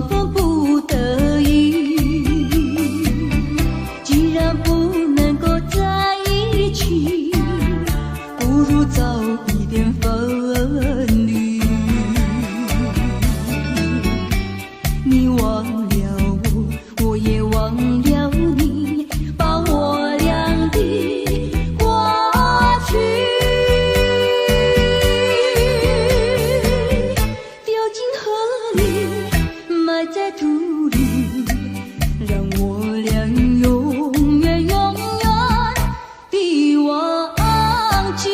分不得已，既然不能够在一起，不如早一点分离。你忘了我，我也忘了你，把我俩的过去丢进河里，埋在土里，让我俩永远永远地忘记。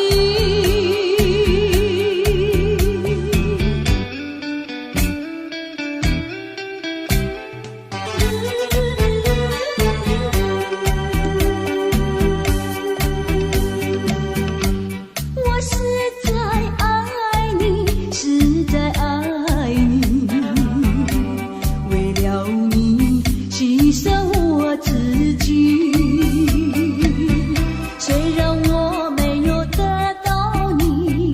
我实在爱你，实在爱你，为了你牺牲我自己。虽然我没有得到你，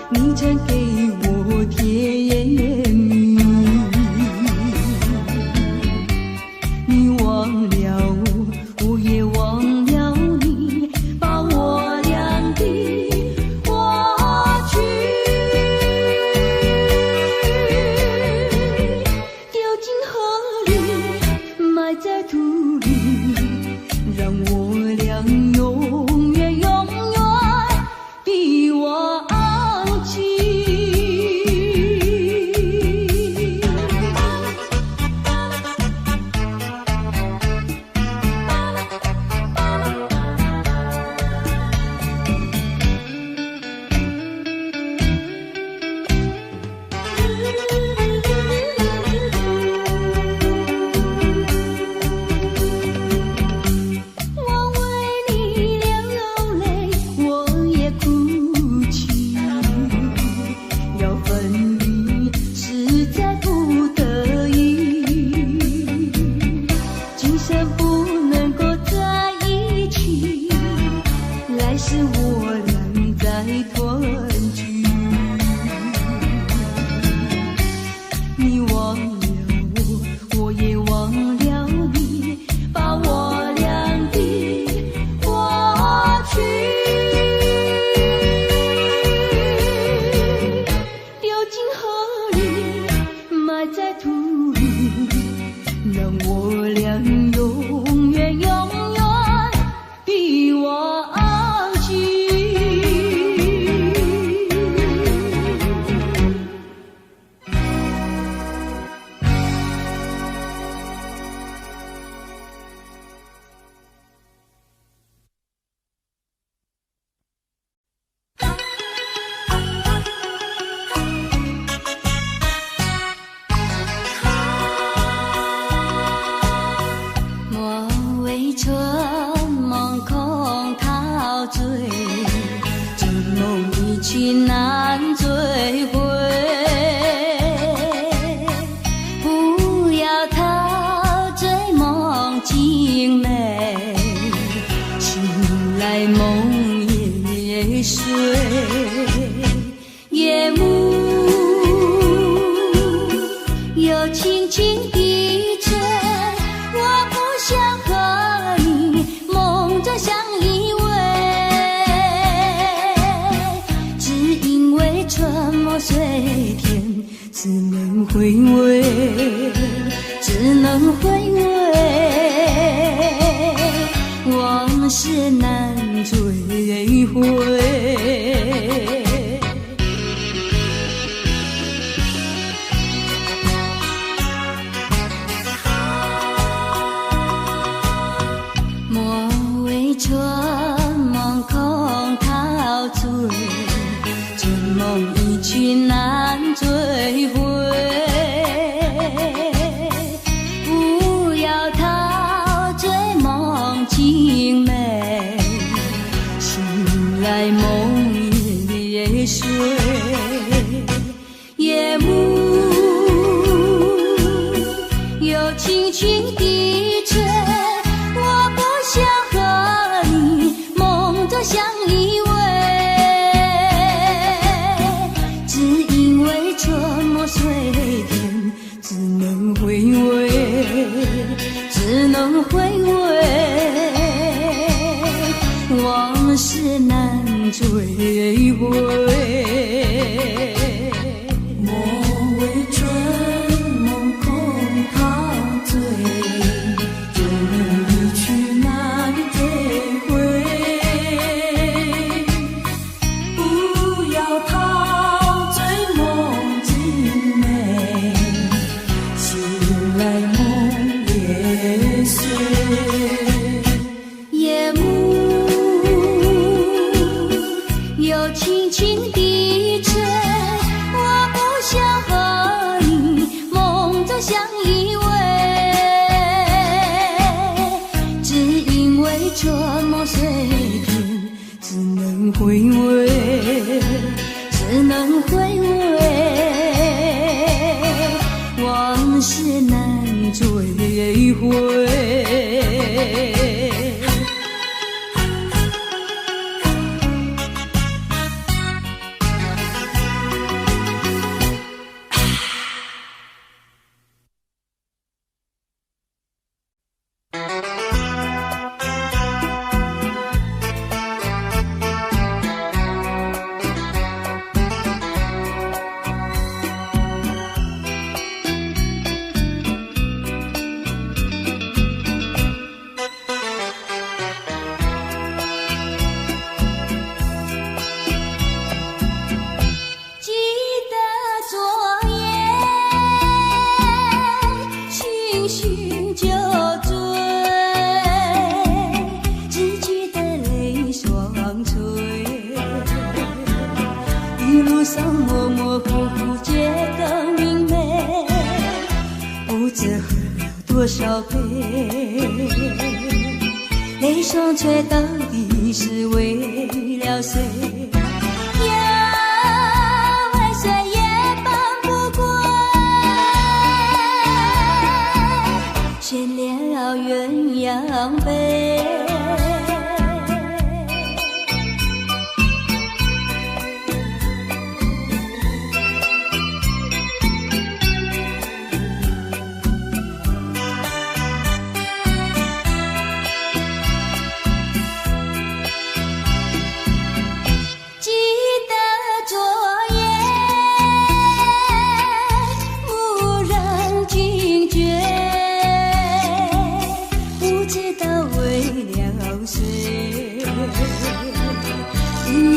你曾给我甜蜜。你忘了我，我也忘了你，把我俩的过去丢进河里，埋在土里，让我俩永远永远地忘记。我为你流泪，我也哭泣，要分离实在不得已，今生不能够在一起，来世我俩再团聚。你忘了我，我也忘了你，把我俩的过去丢进河里，埋在土里，让我俩永远永远地忘记。莫为春梦空陶醉，这梦一去难追回。不要陶醉梦境美，醒来梦也碎。夜幕又轻轻地吹，我不想和你梦中相依偎，只因为春梦随天，只能回味，只能回味，往事难追回。莫为春梦空陶醉，这梦一去难追回。不要陶醉梦境美，醒来梦也碎。夜幕又轻轻地吹，我不想和你梦中相依偎，只因为春梦随天，只能来梦也碎。夜幕又轻轻地吹，我不想和你梦中相依偎，只因为春梦随天，只能回味，只能回味，往事难追回。多少杯，泪双垂到底是为了谁？呀，为谁也帮不过，选了鸳鸯杯。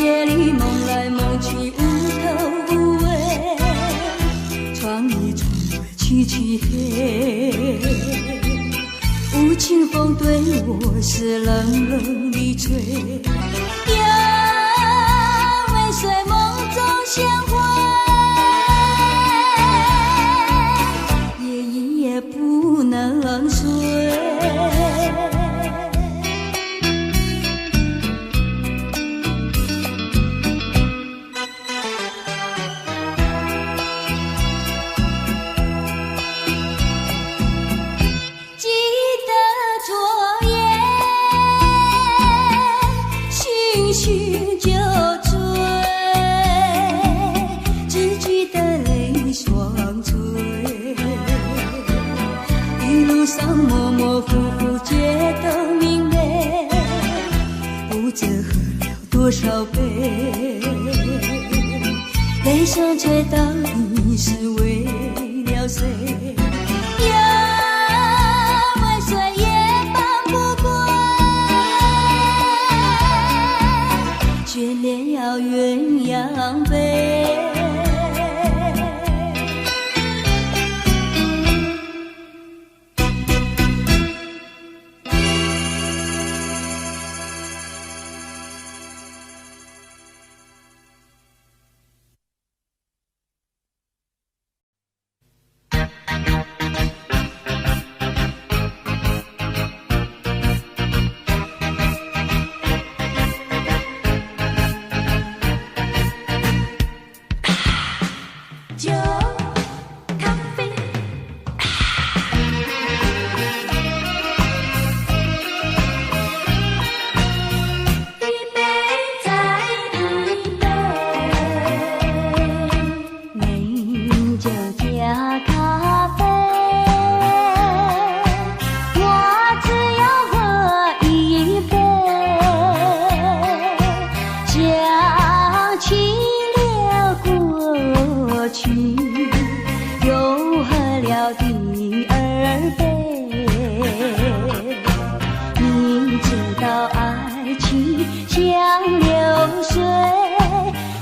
夜里梦来梦去无头无尾，窗里窗外凄凄黑，无情风对我是冷冷的吹。呀，为谁梦中相会，夜夜不能睡。模模糊糊觉得明媚，不知喝了多少杯，泪双垂到底是为了谁？呀，为谁也帮不过，选了鸳鸯杯。像流水，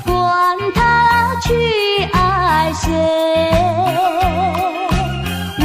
管他去爱谁，我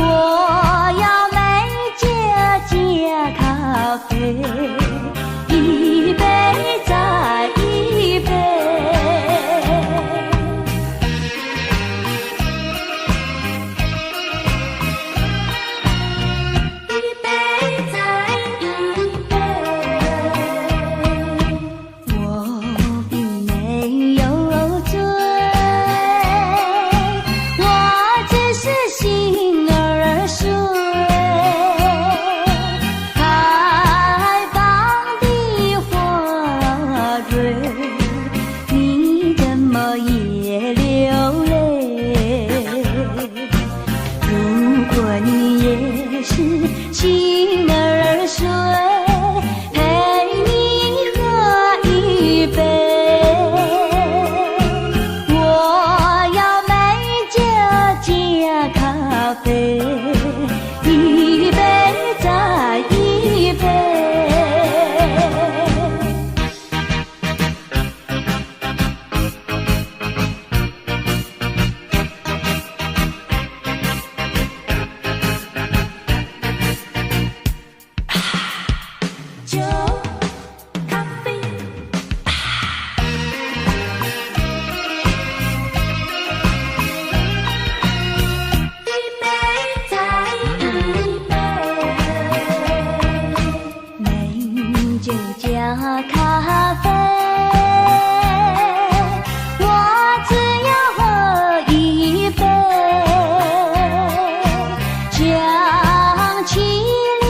婚也是心儿水，陪你喝一杯。我要美酒加咖啡，一杯再一杯。酒咖啡，一杯再一杯，美酒加咖啡，我只要喝一杯，想起了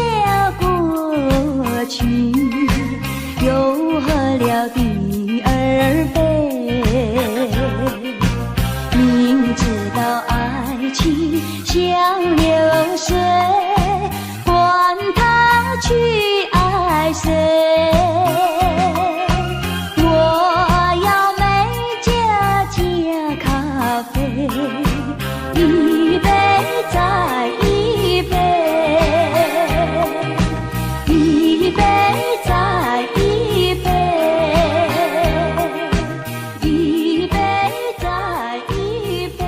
过去，又喝了第二杯，明知道爱情像流水，管他去爱谁，我要美酒加咖啡，一杯再一杯，一杯再一杯，一杯再一杯，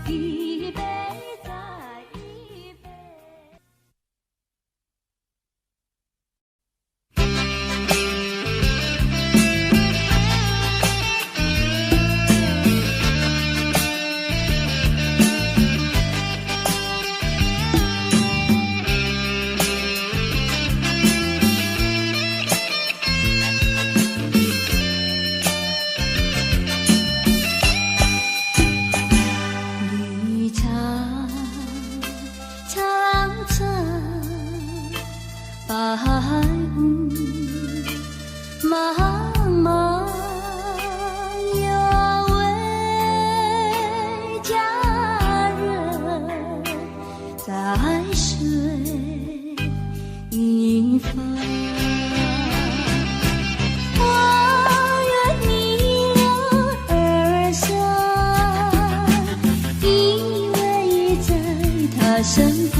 一杯再一杯。绿草苍苍，白雾茫茫，有位佳人在水一方。我愿逆流而上，依偎在他身旁，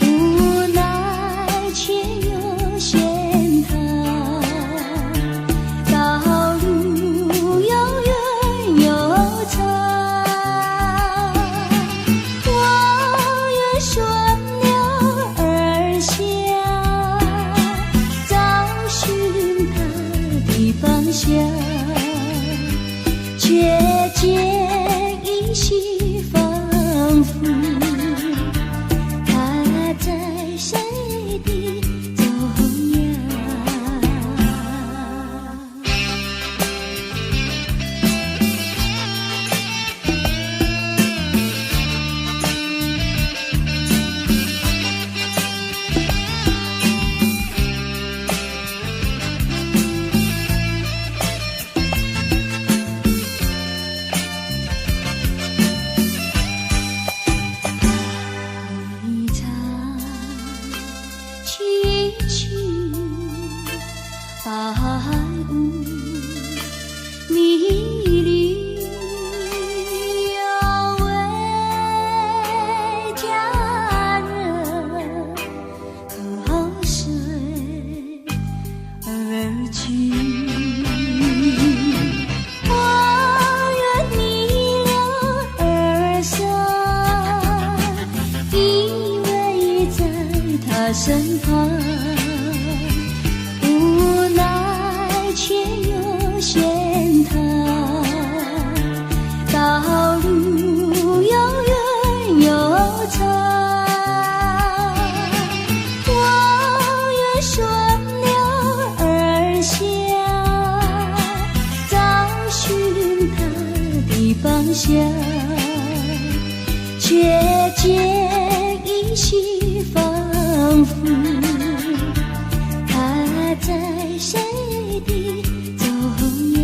无奈却又嫌他道路又远又长。我愿顺流而下，找寻他的方向，却见依稀仿佛他在谁的中央。一场凄凄白雾迷离，有位佳人喝水而去。我愿逆流而上，依偎在他身旁，无奈却又嫌他道路又远又长。我愿顺流而下，找寻他的方向，却见依稀仿佛他在谁的中央。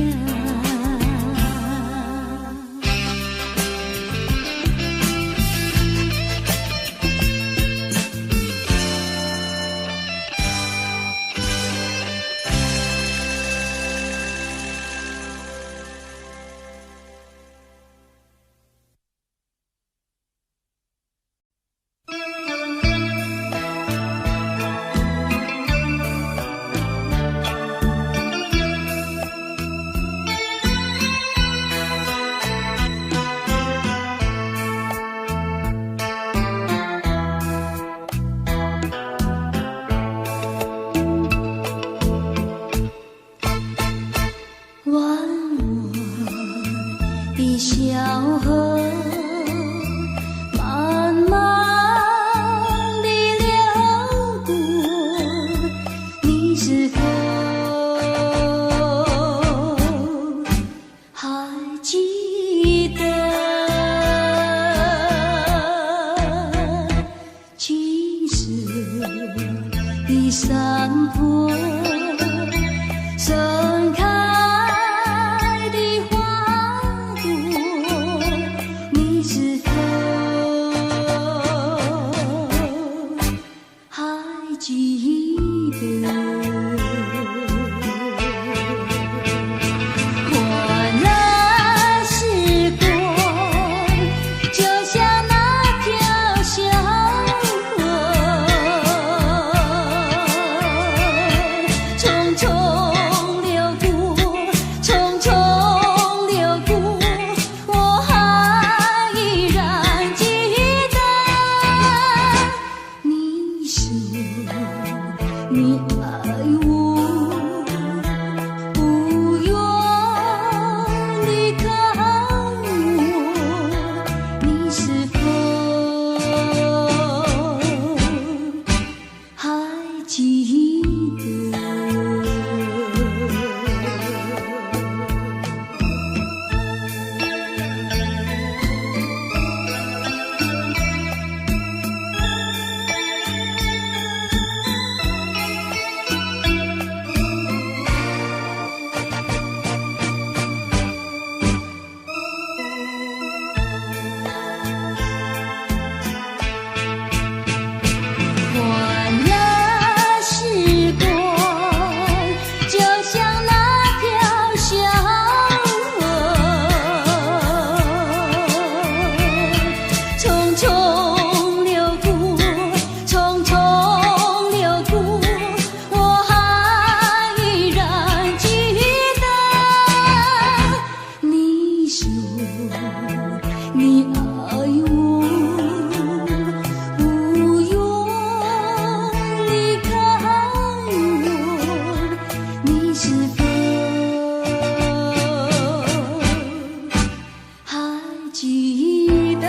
山坡，盛开的花朵，你是否还记得？换了时光，就像那条小河，匆匆流过，匆匆流过，我还依然记得。你说你爱我，不愿离开我，你是否还记得？换了时光，就像那条小河，匆匆流过，匆匆流过，我还依然记得。你说你爱我，不愿离开我，你是否还记得？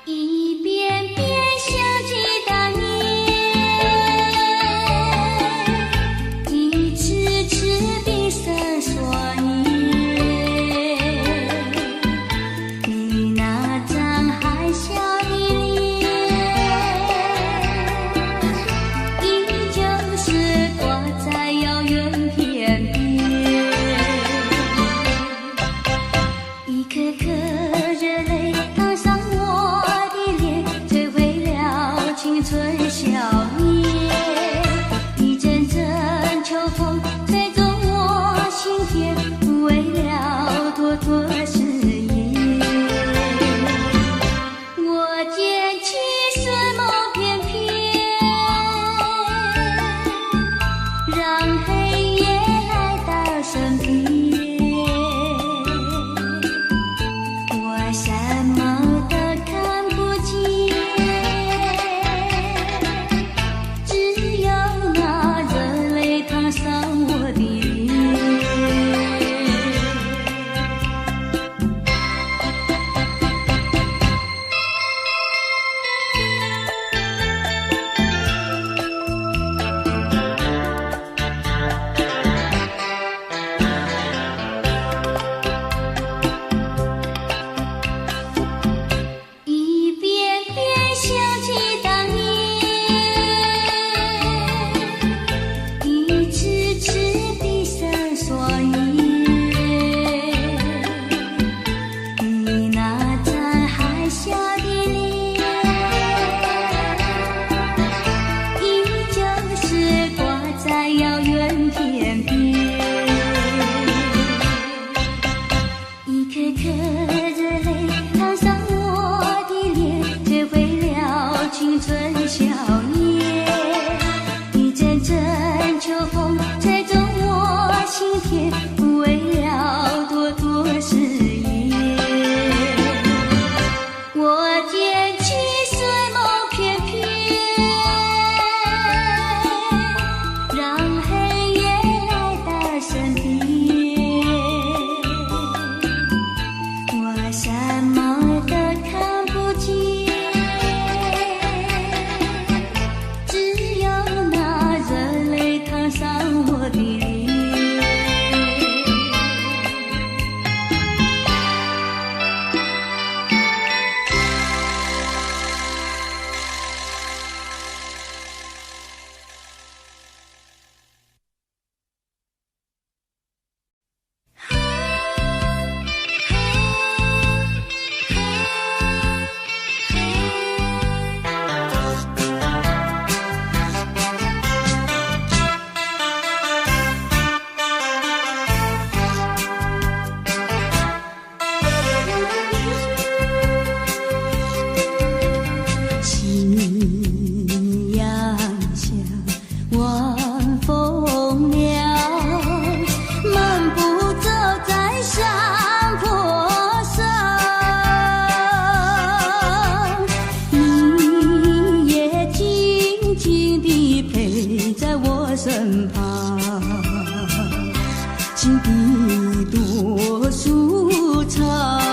一遍遍想起当年，一次次闭上双眼，你那张害羞的脸，依旧是挂在遥远天边，一颗颗热泪淌上我的脸，摧毁了青春笑颜。一阵阵秋风吹动我心田，为了朵朵誓言。我捡起睡梦片片，让黑夜来到身边。我什么都看不见，只有那热泪淌上我的脸。一遍遍想起当年，一次次闭上双眼，你那张害羞的脸，依旧是挂在遥远天边。一颗颗热泪淌上我的脸，摧毁了青春笑颜。一阵阵秋风吹动我心田，为了朵朵誓言。我身旁，情比多舒畅。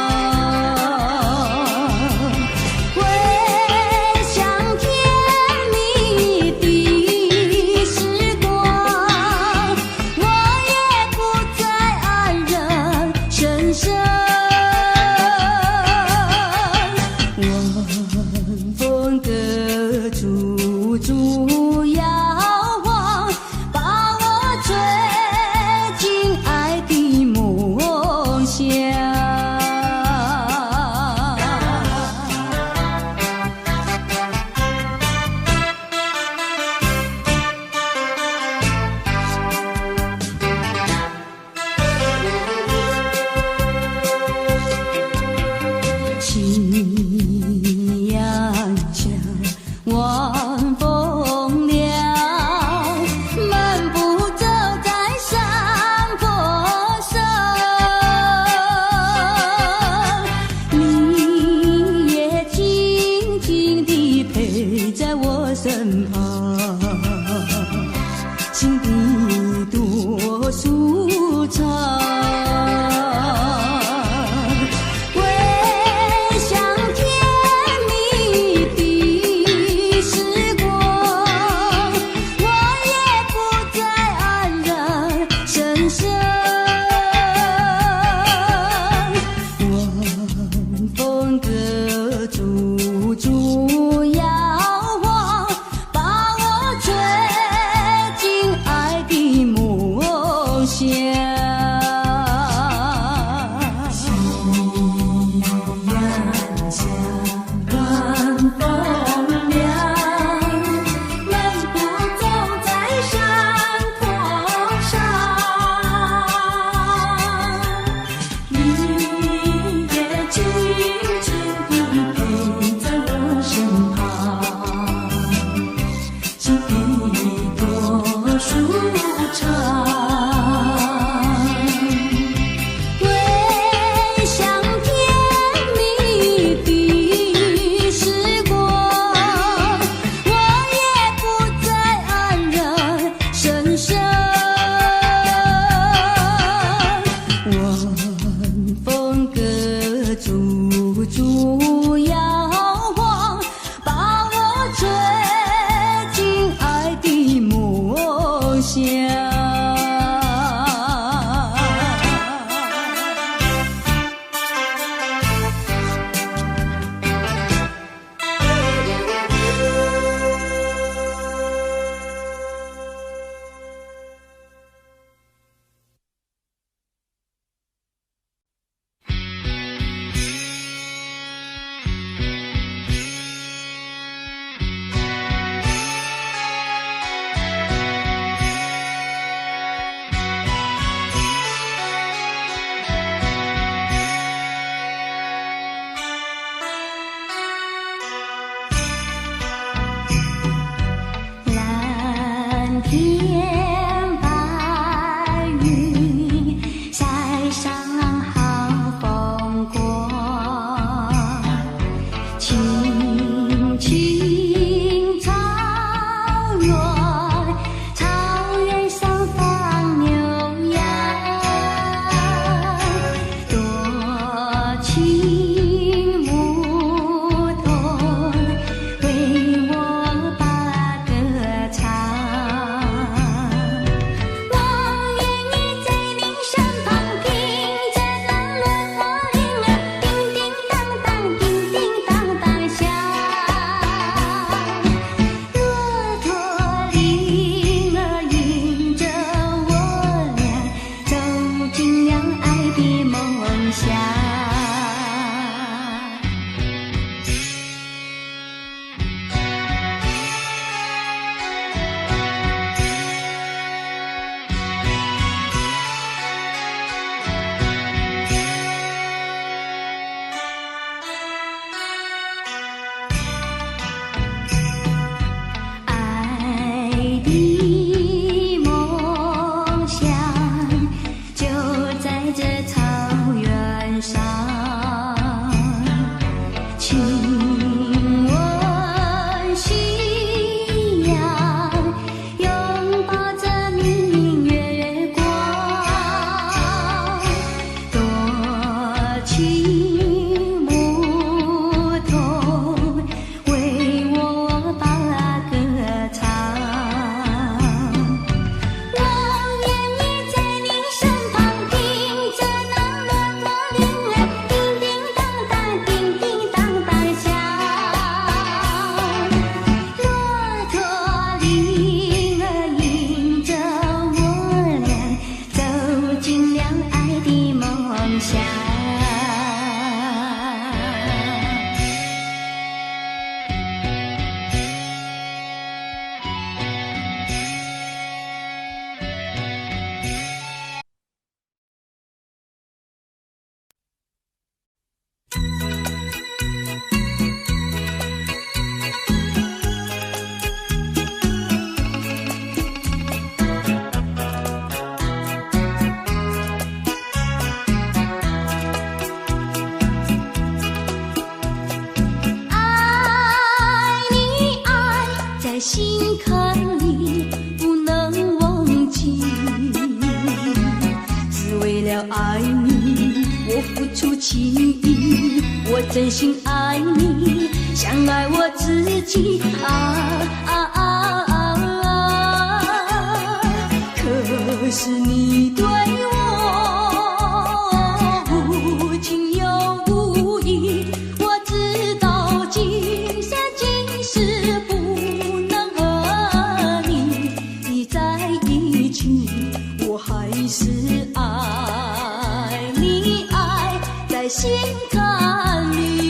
身旁，情比多舒畅。回想甜蜜的时光，我也不再黯然神伤。晚风隔处处遥望，把我吹进爱的梦乡。处处遥望，把我吹进爱的梦乡。出情意，我真心爱你，像爱我自己可是你对我无情又无义，我知道今生今世不能和你在一起，我还是爱你，爱在心坎里。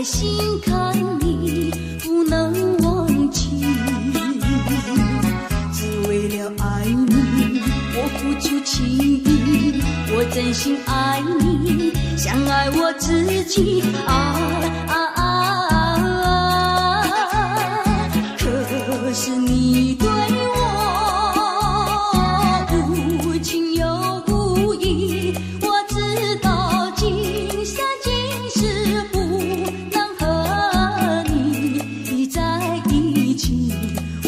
心坎里不能忘记，只为了爱你，我付出情意，我真心爱你，像爱我自己可是你对我无情又无义，我知道今生今世不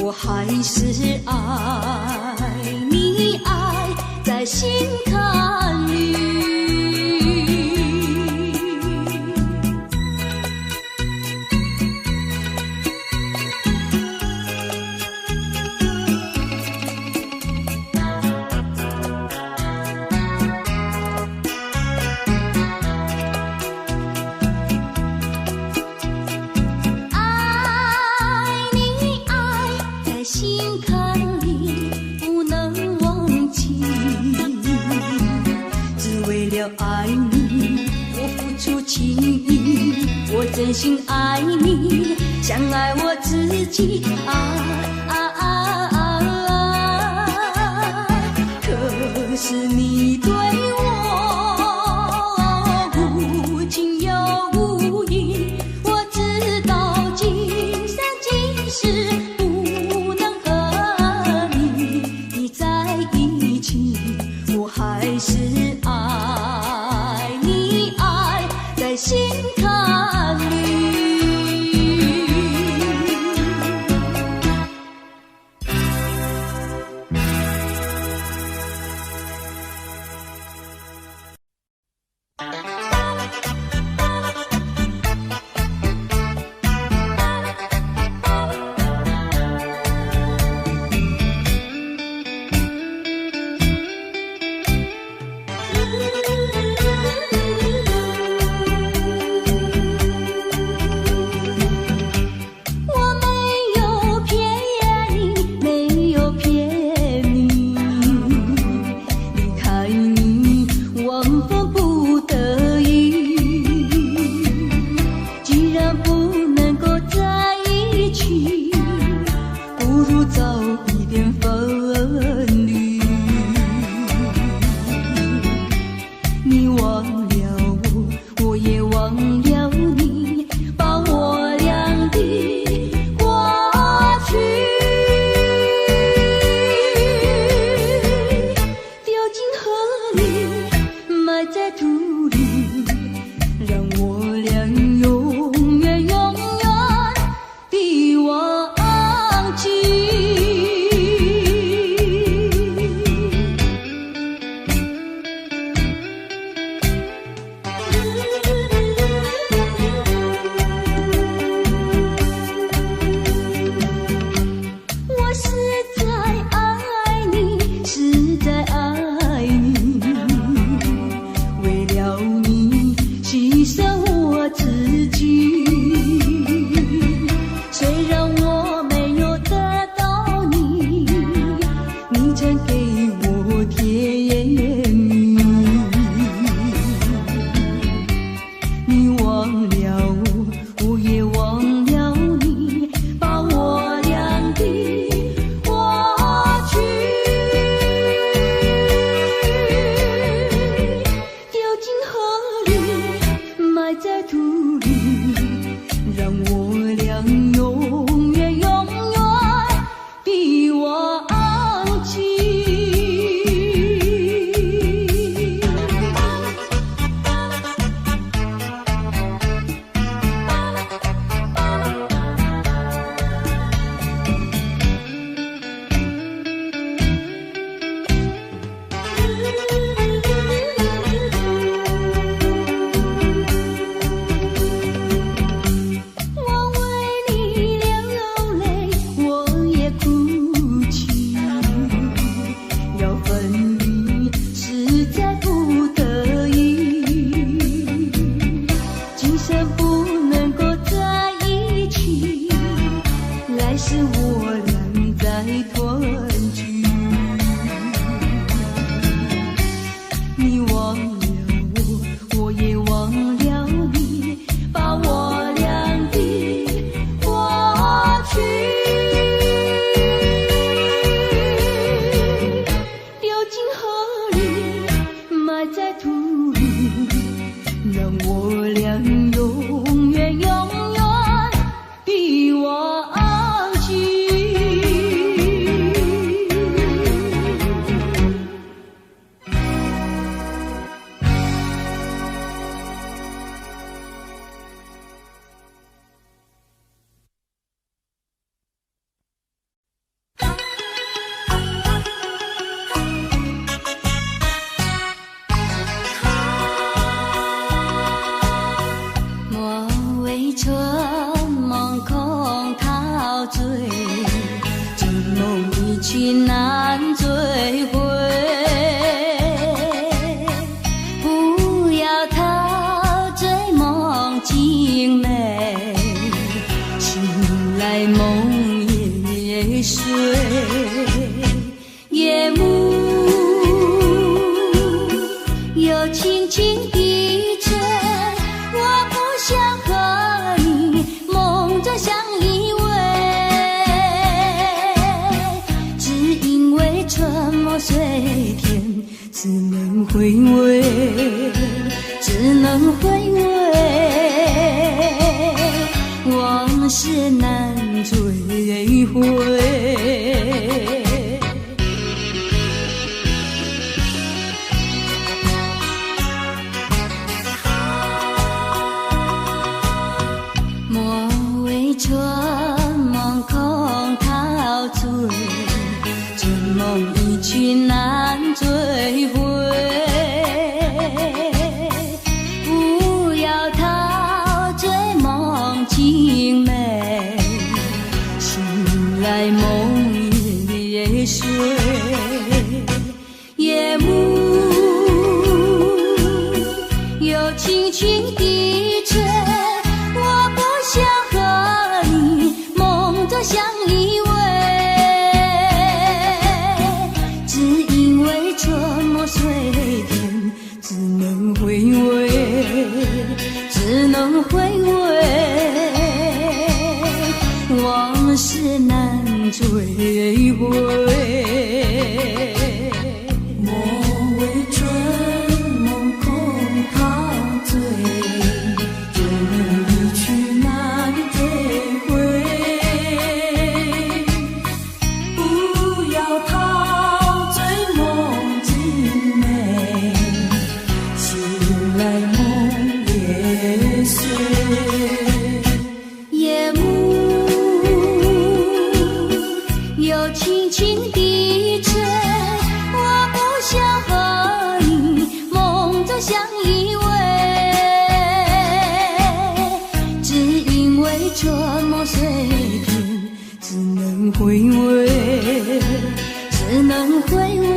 我还是爱你，爱在心坎里。心坎里不能忘记，只为了爱你，我付出情意，我真心爱你，像爱我自己可是你对我无情又无义，我知道今生今世我还是爱你，爱在心坎里。只能回味，只能回味，往事难追回。莫为春梦空陶醉，春梦一去难追回。不要陶醉梦境美，醒来梦也碎。夜幕又轻轻低垂，我不想和你梦中相依偎，只因为春梦水天，只能回味，只能回味，往事难追回。莫为春梦空陶醉，春梦一去难追回。不要陶醉梦境美，醒来梦也碎。夜幕又轻轻低垂，我不想和你梦中相依偎，只因为春梦水天，只能回味，只能回味，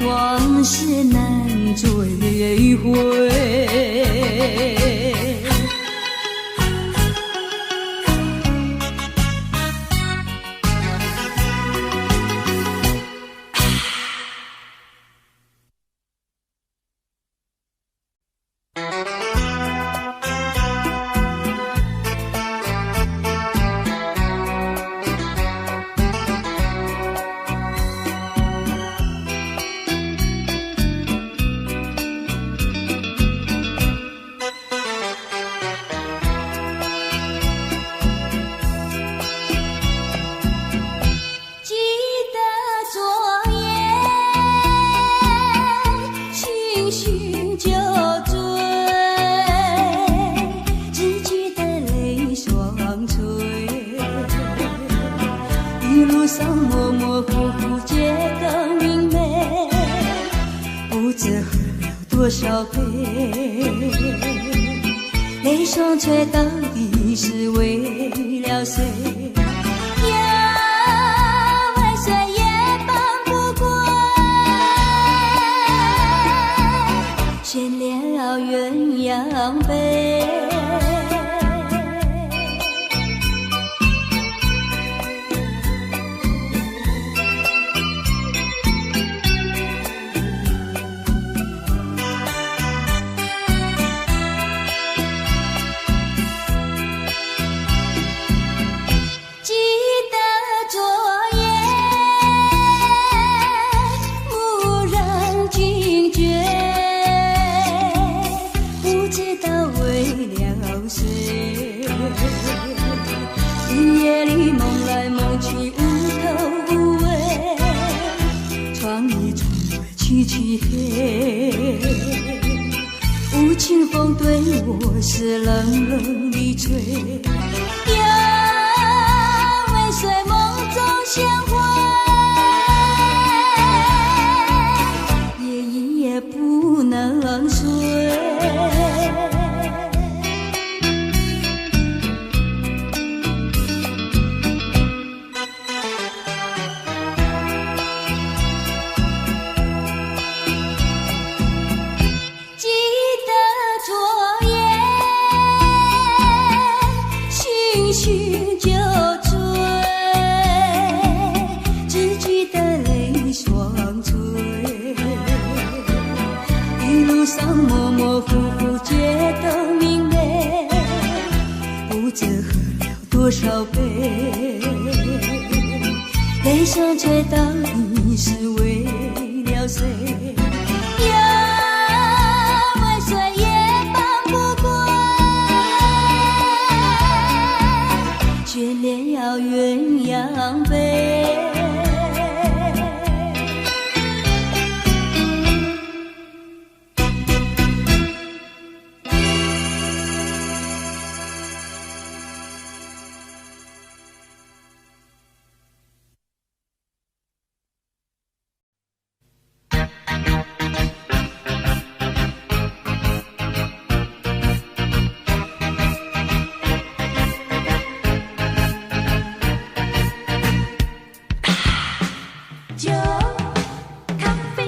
往事难追回。多少杯，泪双垂到底是为了谁？呀，为谁也帮不过，选了鸳鸯杯。夜里梦来梦去无头无尾，窗里窗外凄凄黑，无情风对我是冷冷的吹。呀，为谁梦中相会，夜夜不能睡。寻就追，只记得泪双垂。一路上模模糊糊觉得明媚，不知喝了多少杯，泪双垂到底是为酒咖啡，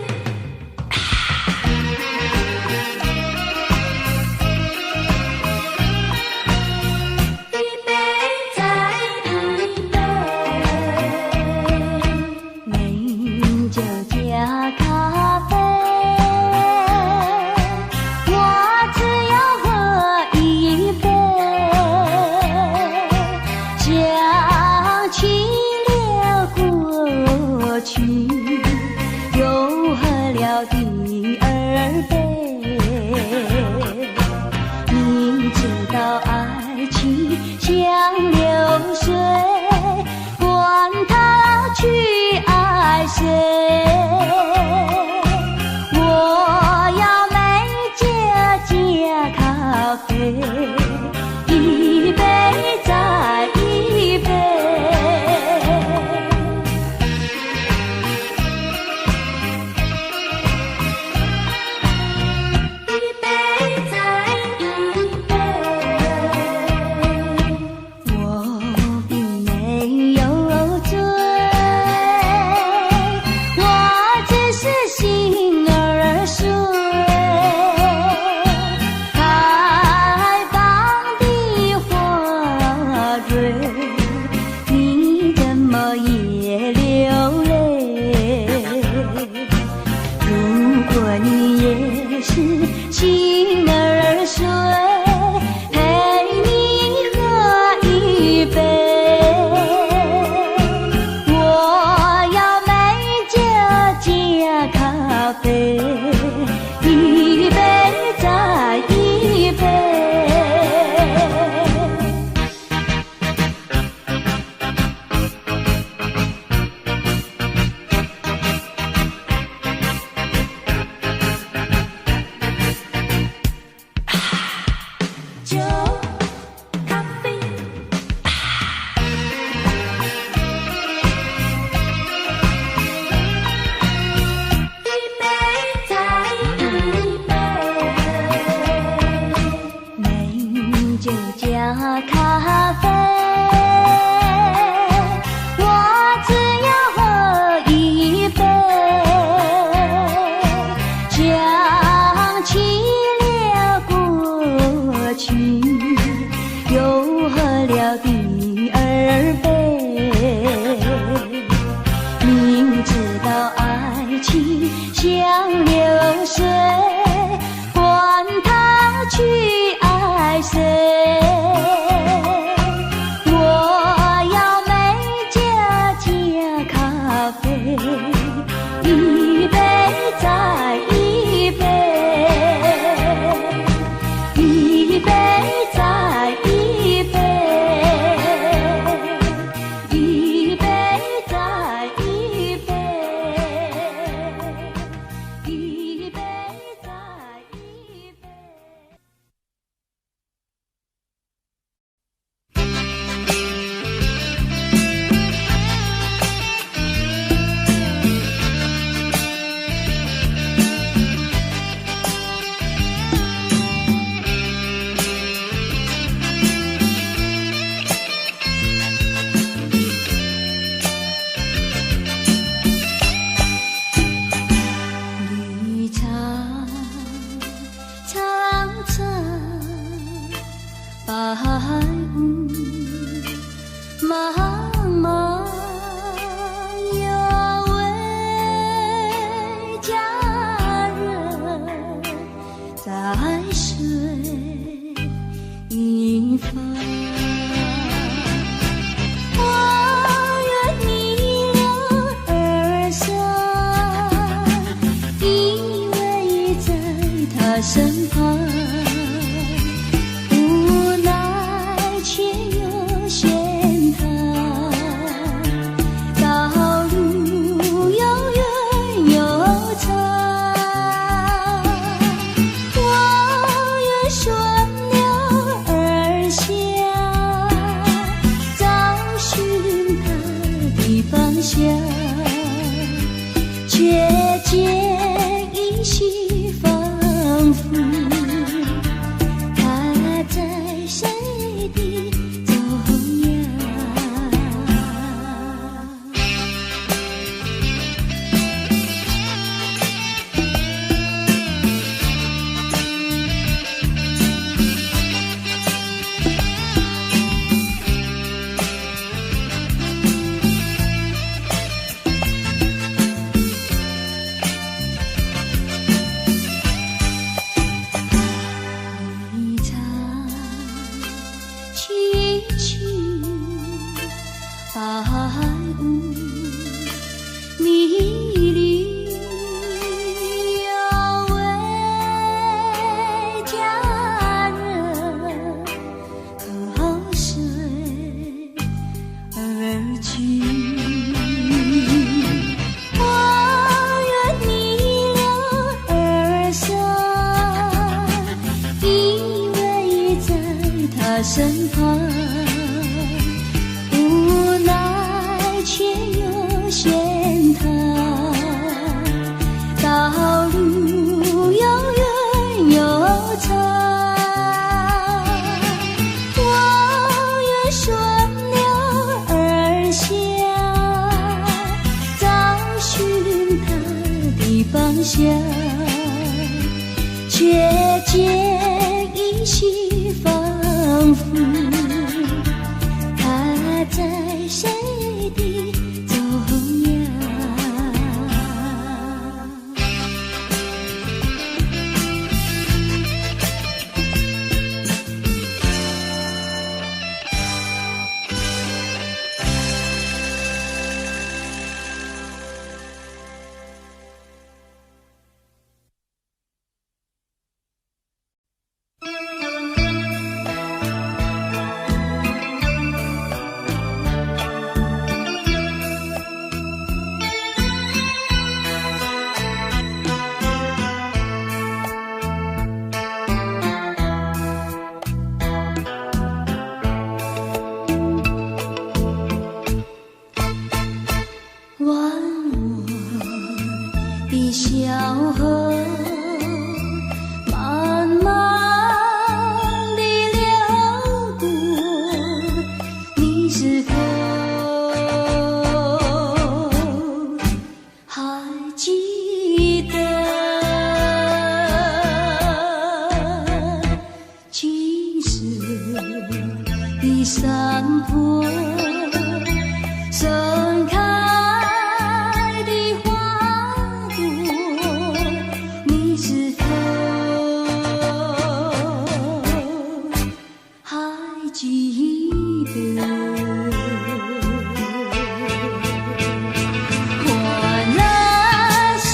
一杯再一杯，美酒加咖啡，我只要喝一杯，将清流过去，又喝了第二杯。明知道爱情像流水，管他去爱谁，我要美酒加咖啡，一杯再一杯。一杯再一杯，我并没有醉，我只是心儿碎。开放的花蕊，你怎么也流泪？如果你也是心儿碎，陪你喝一杯，我要美酒加咖啡，一杯再一杯。酒咖啡，一杯再一杯，美酒加咖啡，我只要喝一杯，将清流过去，又喝了第二杯。明知道爱情像流水，管他去爱谁，我要美酒加咖啡，一杯再一杯，一杯再一杯，一杯再一杯，一杯再一杯。绿草苍苍，白雾茫茫，有位佳人在水一方。我愿逆流而上，依偎在他身旁，无奈却又嫌他道路又远又长。我愿顺流而下，找寻他的方向，却见依稀仿佛放下，却见依稀仿佛，他在谁的中央？小河慢慢地流过，你是否还记得青涩的山坡？盛开换来是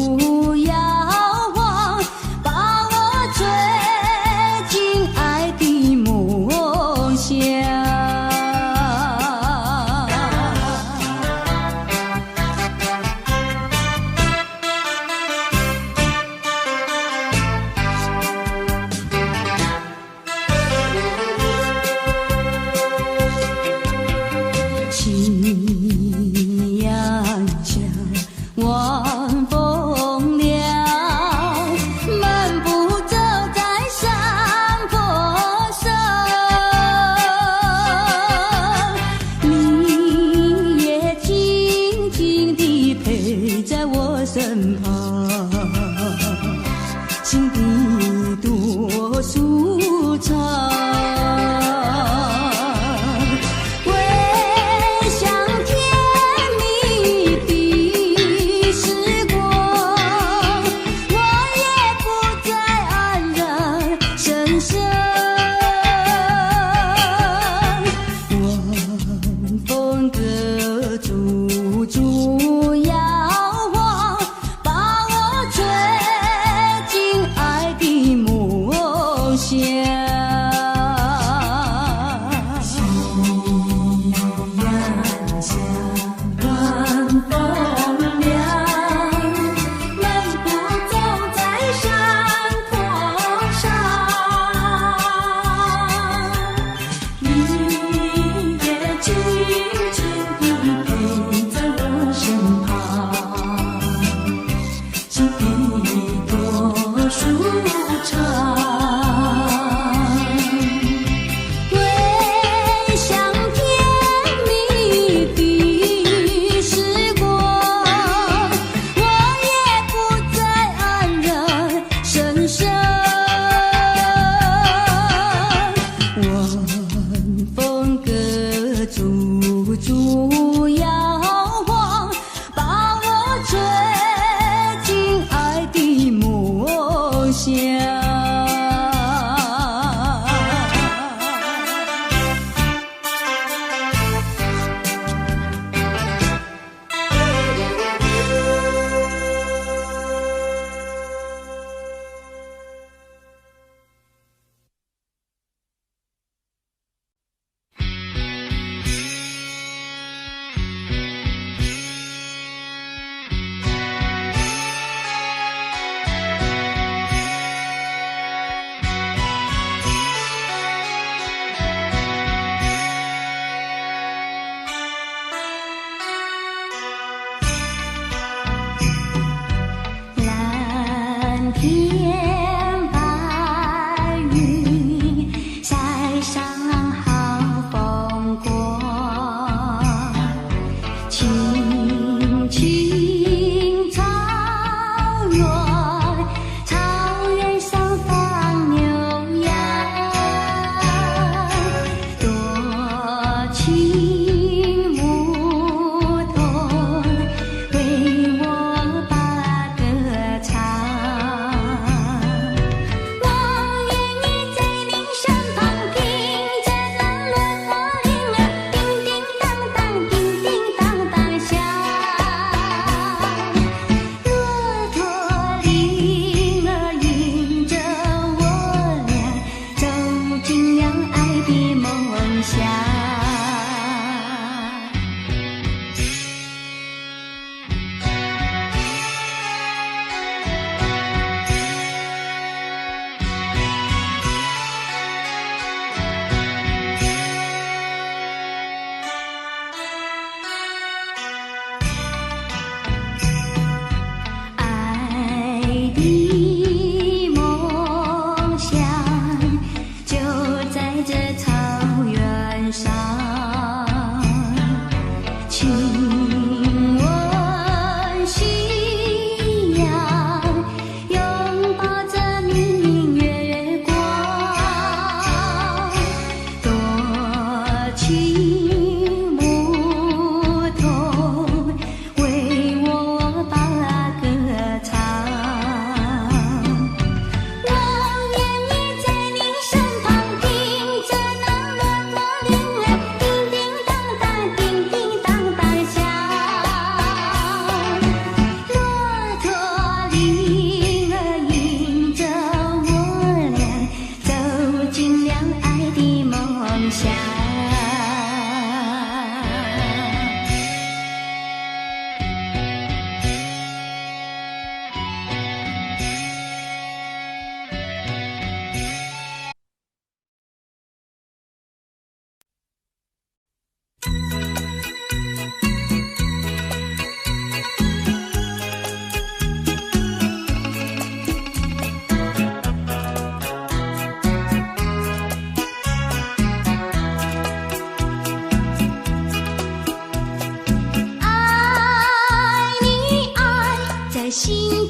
烛摇晃，把我追进爱的梦乡。夕阳下，晚风凉，漫步走在山坡上，你也静静地陪在我身旁，心底多舒畅。烛摇晃，把我追进爱的梦乡。夕阳下，晚风凉，漫步走在山坡上，你也静静地陪在我身旁，心底多舒畅。回想甜蜜的时光，我也不再黯然神伤。晚风隔烛烛摇晃，把我追进爱的梦乡。蓝天白云，塞上好风光，青青草原，草原上放牛羊，多情牧童为我把歌唱。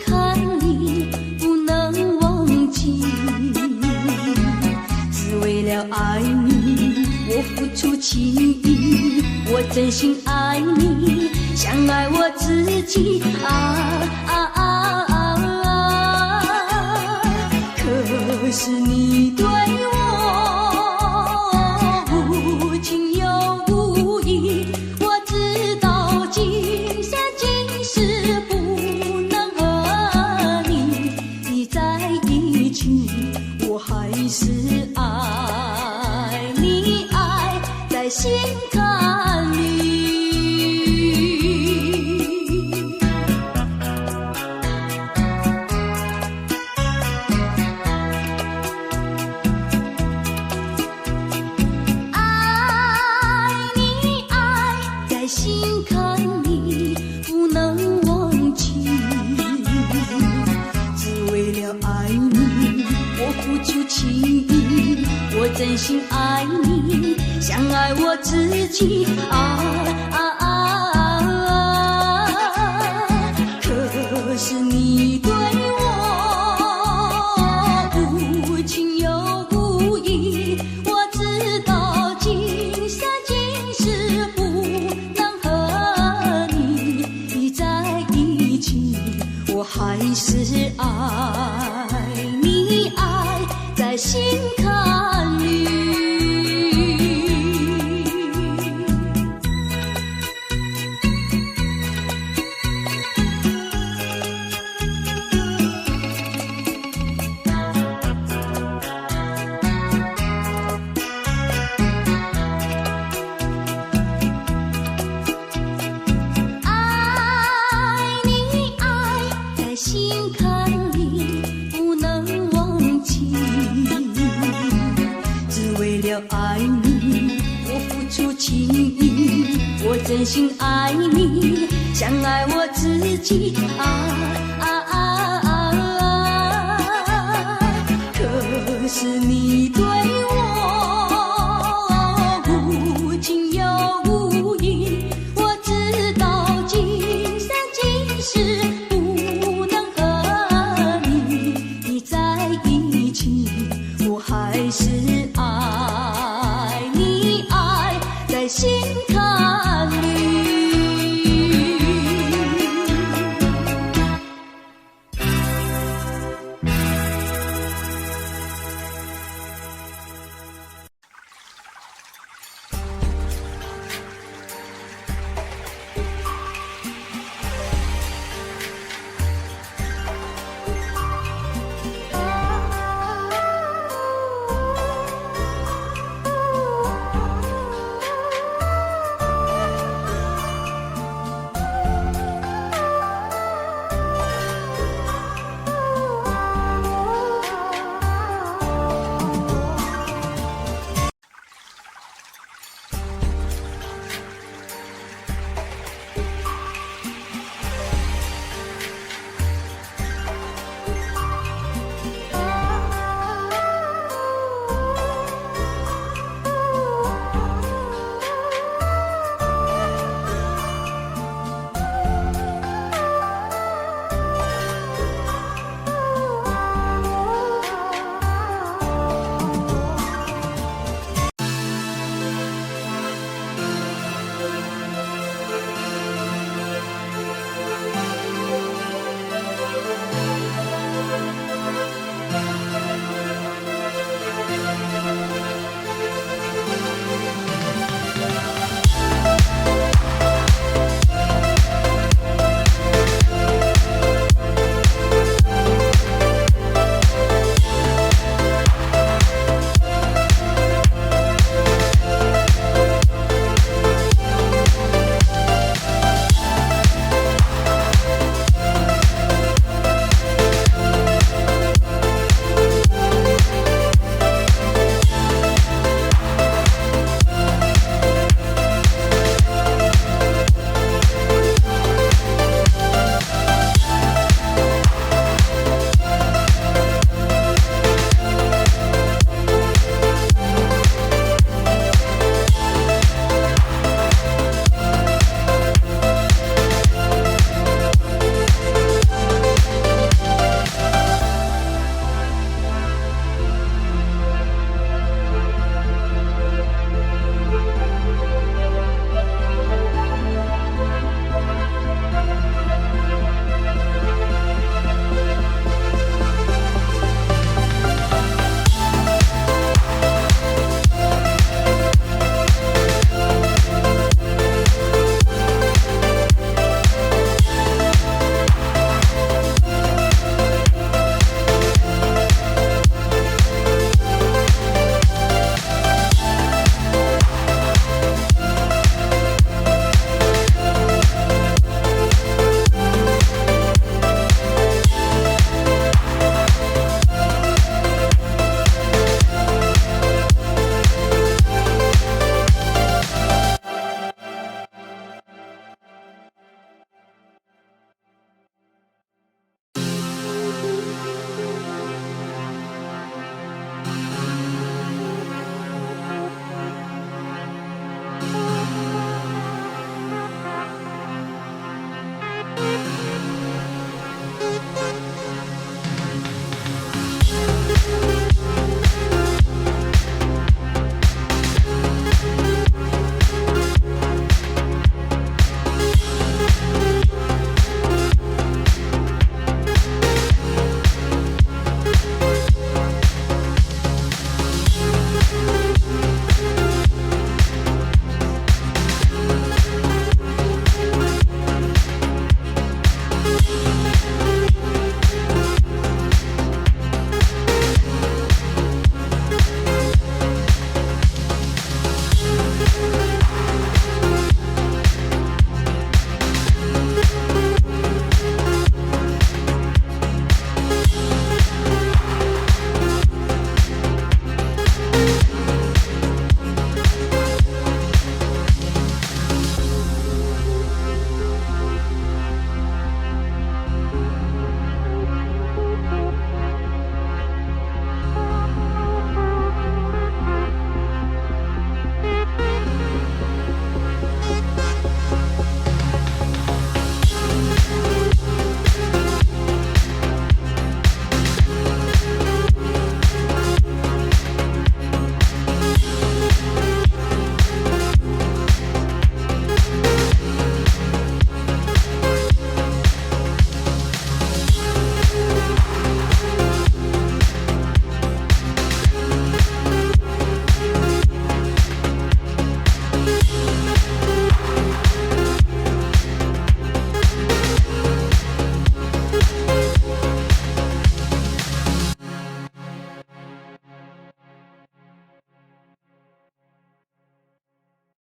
坎里不能忘记，只为了爱你，我付出情谊，我真心爱你，像爱我自己可是你对我无情又无义，我知道今生今世不能和你在一起，我还是爱你，爱在心坎里。心坎里不能忘记，只为了爱你，我付出情谊，我真心爱你，像爱我自己可是你对我无情又无义，我知道今生今世不我还是爱你，爱在心坎里。心坎里不能忘记，只为了爱你，我付出情谊，我真心爱你，像爱我自己